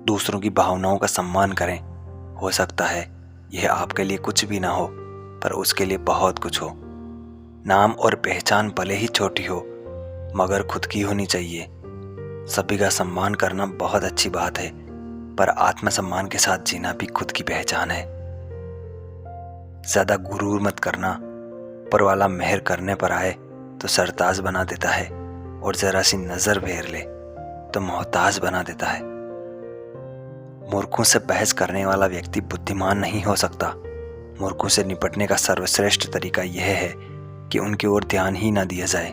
दूसरों की भावनाओं का सम्मान करें। हो सकता है यह आपके लिए कुछ भी ना हो, पर उसके लिए बहुत कुछ हो। नाम और पहचान भले ही छोटी हो, मगर खुद की होनी चाहिए। सभी का सम्मान करना बहुत अच्छी बात है, पर आत्मसम्मान के साथ जीना भी खुद की पहचान है। ज्यादा गुरूर मत करना। ऊपर वाला मेहर करने पर आए तो सरताज बना देता है, और जरा सी नजर फेर ले तो मोहताज बना देता है। मूर्खों से बहस करने वाला व्यक्ति बुद्धिमान नहीं हो सकता। मूर्खों से निपटने का सर्वश्रेष्ठ तरीका यह है कि उनकी ओर ध्यान ही ना दिया जाए।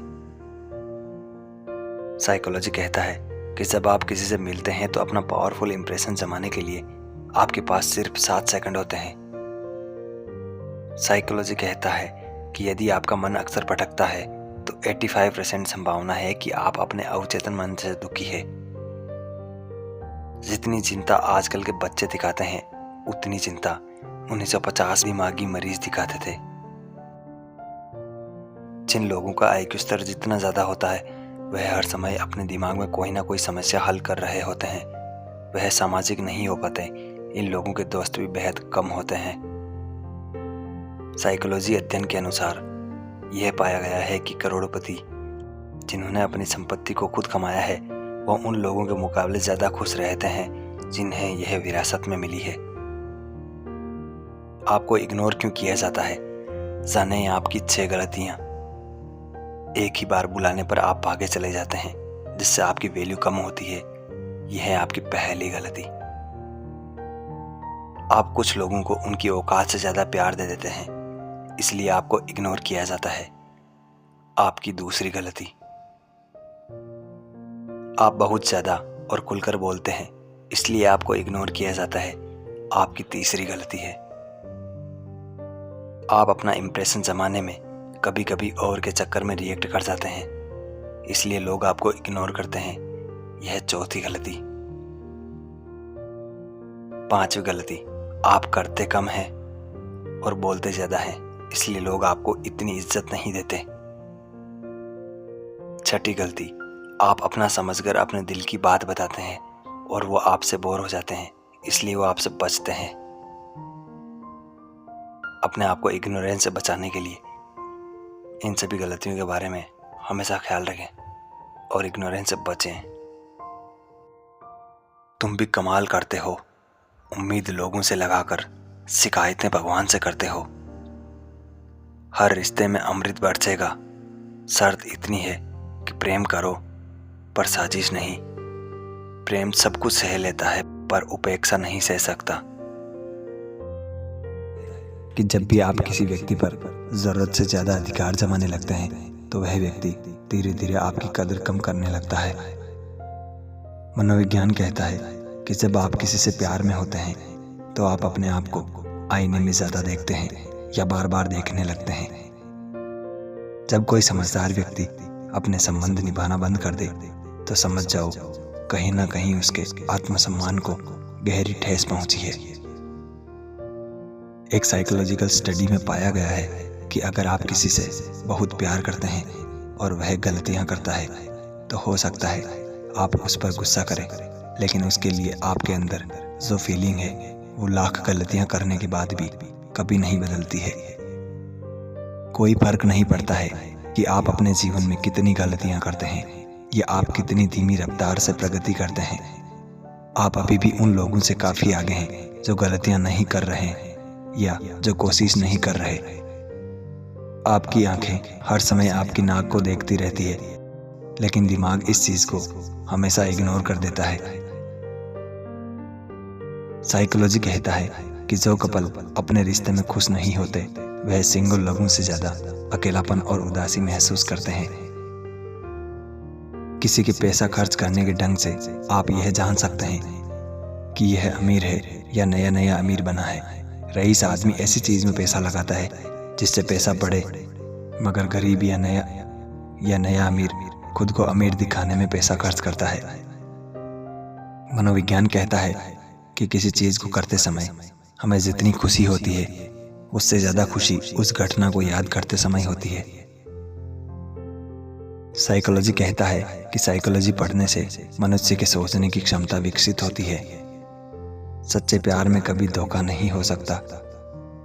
साइकोलॉजी कहता है कि जब आप किसी से मिलते हैं तो अपना पावरफुल इंप्रेशन जमाने के लिए आपके पास सिर्फ 7 सेकंड होते हैं। साइकोलॉजी कहता है कि यदि आपका मन अक्सर भटकता है तो 85% संभावना है कि आप अपने अवचेतन मन से दुखी है। जितनी चिंता आजकल के बच्चे दिखाते हैं, उतनी चिंता 1950 दिमागी मरीज दिखाते थे। जिन लोगों का IQ स्तर जितना ज्यादा होता है, वह हर समय अपने दिमाग में कोई ना कोई समस्या हल कर रहे होते हैं। वह सामाजिक नहीं हो पाते। इन लोगों के दोस्त भी बेहद कम होते हैं। साइकोलॉजी अध्ययन के अनुसार यह पाया गया है कि करोड़पति जिन्होंने अपनी संपत्ति को खुद कमाया है, वह उन लोगों के मुकाबले ज्यादा खुश रहते हैं जिन्हें यह विरासत में मिली है। आपको इग्नोर क्यों किया जाता है? जाने आपकी 6 गलतियां। एक ही बार बुलाने पर आप भागे चले जाते हैं, जिससे आपकी वैल्यू कम होती है। यह है आपकी पहली गलती। आप कुछ लोगों को उनकी औकात से ज्यादा प्यार दे देते हैं, इसलिए आपको इग्नोर किया जाता है। आपकी दूसरी गलती। आप बहुत ज्यादा और खुलकर बोलते हैं, इसलिए आपको इग्नोर किया जाता है। आपकी तीसरी गलती है। आप अपना इंप्रेशन जमाने में कभी कभी और के चक्कर में रिएक्ट कर जाते हैं, इसलिए लोग आपको इग्नोर करते हैं। यह चौथी गलती। पांचवी गलती, आप करते कम हैं और बोलते ज्यादा हैं, इसलिए लोग आपको इतनी इज्जत नहीं देते। छठी गलती, आप अपना समझकर अपने दिल की बात बताते हैं और वो आपसे बोर हो जाते हैं, इसलिए वो आपसे बचते हैं। अपने आप को इग्नोरेंस से बचाने के लिए इन सभी गलतियों के बारे में हमेशा ख्याल रखें और इग्नोरेंस से बचें। तुम भी कमाल करते हो। उम्मीद लोगों से लगाकर शिकायतें भगवान से करते हो। हर रिश्ते में अमृत बरसेगा। शर्त इतनी है कि प्रेम करो, पर साजिश नहीं। प्रेम सब कुछ सह लेता है, पर उपेक्षा नहीं सह सकता। कि जब भी आप किसी व्यक्ति पर जरूरत से ज्यादा अधिकार जमाने लगते हैं, तो वह व्यक्ति धीरे धीरे आपकी कदर कम करने लगता है। मनोविज्ञान कहता है कि जब आप किसी से प्यार में होते हैं, तो आप अपने आप को आईने में ज्यादा देखते हैं या बार बार देखने लगते हैं। जब कोई समझदार व्यक्ति अपने संबंध निभाना बंद कर दे, तो समझ जाओ कहीं ना कहीं उसके आत्मसम्मान को गहरी ठेस पहुंची है। एक साइकोलॉजिकल स्टडी में पाया गया है कि अगर आप किसी से बहुत प्यार करते हैं और वह गलतियां करता है, तो हो सकता है आप उस पर गुस्सा करें, लेकिन उसके लिए आपके अंदर जो फीलिंग है वो लाख गलतियां करने के बाद भी कभी नहीं बदलती है। कोई फर्क नहीं पड़ता है कि आप अपने जीवन में कितनी गलतियां करते हैं या आप कितनी धीमी रफ्तार से प्रगति करते हैं। आप अभी भी उन लोगों से काफी आगे हैं जो गलतियां नहीं कर रहे हैं या जो कोशिश नहीं कर रहे। आपकी आंखें हर समय आपकी नाक को देखती रहती है, लेकिन दिमाग इस चीज को हमेशा इग्नोर कर देता है। साइकोलॉजी कहता है कि जो कपल अपने रिश्ते में खुश नहीं होते, वह सिंगल लोगों से ज्यादा अकेलापन और उदासी महसूस करते हैं। किसी के पैसा खर्च करने के ढंग से आप यह जान सकते हैं कि यह अमीर है या नया नया अमीर बना है। रईस आदमी ऐसी चीज में पैसा लगाता है जिससे पैसा बढ़े, मगर गरीब या नया अमीर खुद को अमीर दिखाने में पैसा खर्च करता है। मनोविज्ञान कहता है कि किसी चीज को करते समय हमें जितनी खुशी होती है, उससे ज्यादा खुशी उस घटना को याद करते समय होती है। साइकोलॉजी कहता है कि साइकोलॉजी पढ़ने से मनुष्य के सोचने की क्षमता विकसित होती है। सच्चे प्यार में कभी धोखा नहीं हो सकता।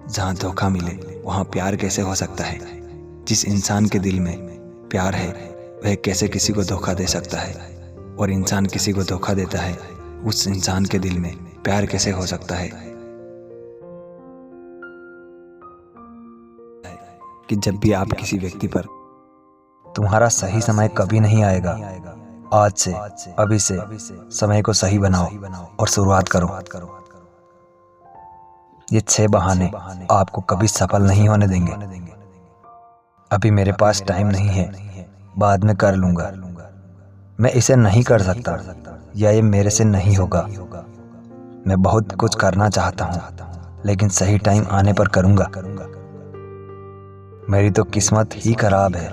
जहाँ धोखा मिले वहाँ प्यार कैसे हो सकता है? जिस इंसान के दिल में प्यार है वह कैसे किसी को धोखा दे सकता है? और इंसान किसी को धोखा देता है, उस इंसान के दिल में प्यार कैसे हो सकता है? कि जब भी आप किसी व्यक्ति पर तुम्हारा सही समय कभी नहीं आएगा। आज से, अभी से समय को सही बनाओ और शुरुआत करो। ये 6 बहाने आपको कभी सफल नहीं होने देंगे। अभी मेरे पास टाइम नहीं है, बाद में कर लूंगा, मैं इसे नहीं कर सकता, या ये मेरे से नहीं होगा। मैं बहुत कुछ करना चाहता हूँ लेकिन सही टाइम आने पर करूंगा। मेरी तो किस्मत ही खराब है,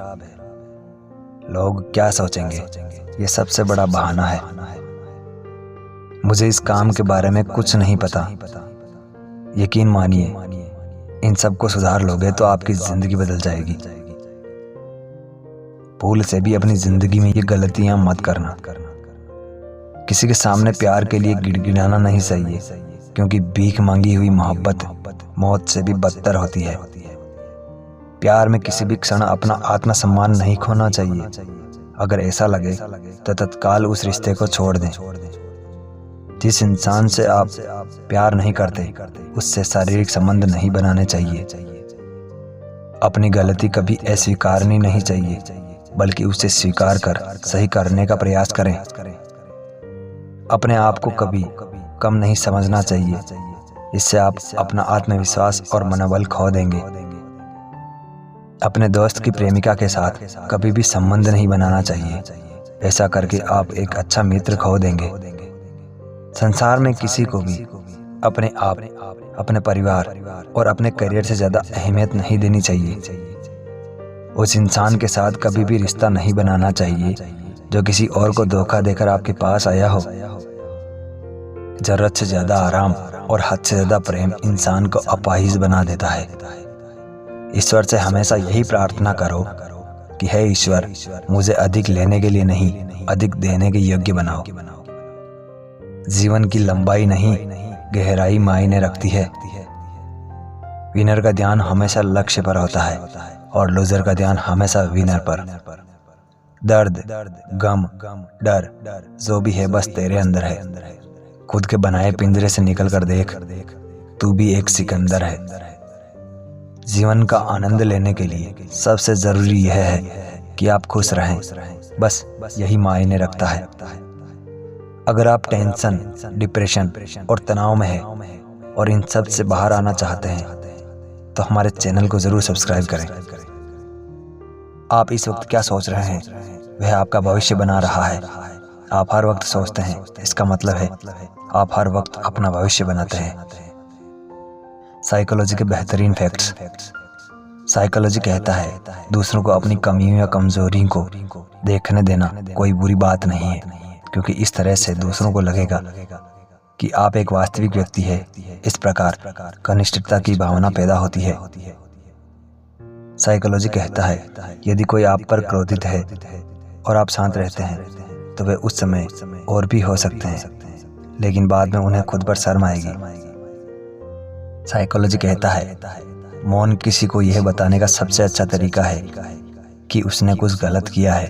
लोग क्या सोचेंगे, ये सबसे बड़ा बहाना है। मुझे इस काम के बारे में कुछ नहीं पता। यकीन मानिए, इन सब को सुधार लोगे तो आपकी जिंदगी बदल जाएगी। भूल से भी अपनी जिंदगी में ये गलतियां मत करना। किसी के सामने प्यार के लिए गिड़गिड़ाना नहीं चाहिए, क्योंकि भीख मांगी हुई मोहब्बत मौत से भी बदतर होती है। प्यार में किसी भी क्षण अपना आत्मसम्मान नहीं खोना चाहिए। अगर ऐसा लगे तो तत्काल उस रिश्ते को छोड़ दें। जिस इंसान से आप प्यार नहीं करते उससे शारीरिक संबंध नहीं बनाने चाहिए। अपनी गलती कभी अस्वीकारनी नहीं चाहिए, बल्कि उसे स्वीकार कर सही करने का प्रयास करें। अपने आप को कभी कम नहीं समझना चाहिए, इससे आप अपना आत्मविश्वास और मनोबल खो देंगे। अपने दोस्त की प्रेमिका के साथ कभी भी संबंध नहीं बनाना चाहिए, ऐसा करके आप एक अच्छा मित्र खो देंगे। संसार में किसी को भी अपने आप, अपने परिवार और अपने करियर से ज़्यादा अहमियत नहीं देनी चाहिए। उस इंसान के साथ कभी भी रिश्ता नहीं बनाना चाहिए जो किसी और को धोखा देकर आपके पास आया हो। जरूरत से ज़्यादा आराम और हद से ज़्यादा प्रेम इंसान को अपाहिज बना देता है। ईश्वर से हमेशा यही प्रार्थना करो कि हे ईश्वर, मुझे अधिक लेने के लिए नहीं, अधिक देने के योग्य बनाओ। जीवन की लंबाई नहीं, गहराई मायने रखती है। विनर का ध्यान हमेशा लक्ष्य पर होता है और लूजर का ध्यान हमेशा विनर पर। दर्द, गम, डर जो भी है बस तेरे अंदर है। खुद के बनाए पिंजरे से निकल कर देख, तू भी एक सिकंदर है। जीवन का आनंद लेने के लिए सबसे जरूरी यह है कि आप खुश रहें, बस यही मायने रखता है। अगर आप टेंशन, डिप्रेशन और तनाव में हैं और इन सब से बाहर आना चाहते हैं तो हमारे चैनल को जरूर सब्सक्राइब करें। आप इस वक्त क्या सोच रहे हैं वह आपका भविष्य बना रहा है। आप हर वक्त सोचते हैं, इसका मतलब है आप हर वक्त अपना भविष्य बनाते हैं। साइकोलॉजी के बेहतरीन फैक्ट्स। साइकोलॉजी कहता है दूसरों को अपनी कमियों या कमजोरी को देखने देना कोई बुरी बात नहीं है, क्योंकि इस तरह से दूसरों को लगेगा कि आप एक वास्तविक व्यक्ति है। इस प्रकार घनिष्ठता की भावना पैदा होती है। साइकोलॉजी कहता है यदि कोई आप पर क्रोधित है और आप शांत रहते हैं तो वे उस समय और भी हो सकते हैं, लेकिन बाद में उन्हें खुद पर शर्म आएगी। साइकोलॉजी कहता है मौन किसी को यह बताने का सबसे अच्छा तरीका है कि उसने कुछ गलत किया है।